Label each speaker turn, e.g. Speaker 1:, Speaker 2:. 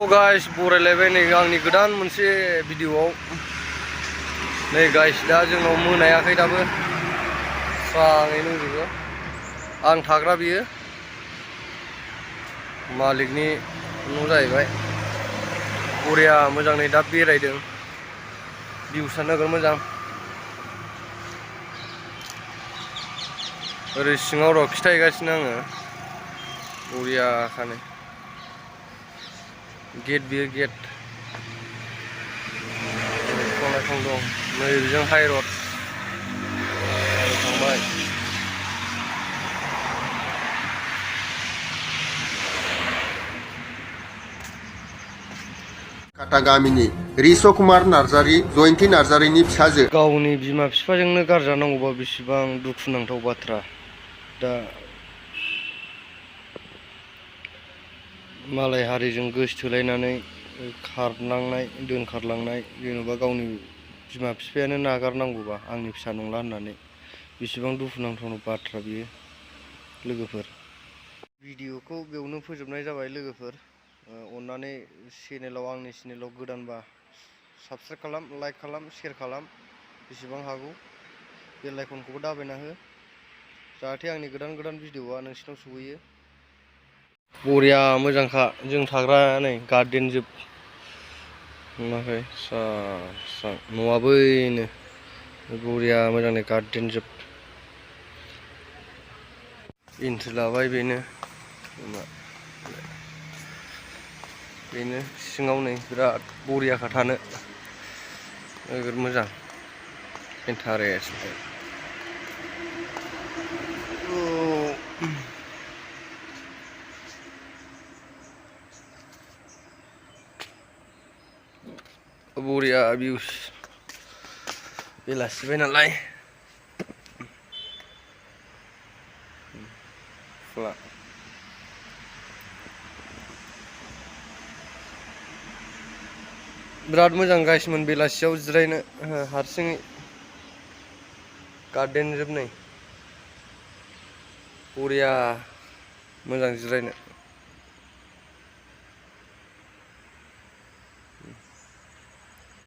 Speaker 1: guys बरायलायबाय नै आंनि गोदान मोनसे भिडिअआव नै गाइस दा जोंनाव मोनायाखै दाबो स्राङैनो दंजोबो आं थाग्रा बियो मालिकनि न' जाहैबाय बरिया मोजां नै दा बेरायदों भिउसआ नोगोर मोजां ओरै सिङाव र' खिथाहैगासिनो आङो बरियाखानो गेट बियो गेट बिफां लाइफां दं नै बेजों हाइरड थांबाय
Speaker 2: काटा गामिनि रिस कुमार नार्जारी जयन्ती नार्जारीनि फिसाजो
Speaker 1: गावनि बिमा बिफाजोंनो गारजानांगौबा बेसेबां दुखुनांथाव बाथ्रा दा मालाय हारिजों गोसोथोलायनानै खारलांनाय दोनखारलांनाय जेनेबा गावनि बिमा बिफायानो नागारनांगौबा आंनि फिसा नंला होननानै बेसेबां दुखुनांथाव बाथ्रा बियो लोगोफोर भिडिअखौ बेयावनो फोजोबनाय जाबाय लोगोफोर अन्नानै चेनेलाव आंनि चेनेलाव गोदानबा साबस्क्राइब खालाम लाइक खालाम शेयार खालाम बेसेबां हागौ बेल आइकनखौबो दाबायना हो जाहाथे आंनि गोदान गोदान भिडिअआ नोंसिनाव सौहैयो बरिया मोजांखा जों थाग्रा नै गार्डेन जोब नुवाखै स्रां न'आ बैनो बरिया मोजां नै गार्डेन जोब एन्ट्रि लाबाय बेनो सिङाव नै बिराद बरियाखा थानो नोगोद मोजां इन्टारेस्ट बरिया भिउस बेलासिबाय नालाय बिराद मोजां गाइसमोन बेलासियाव जिरायनो हारसिङै गार्डेन जोब नै बरिया मोजां जिरायनो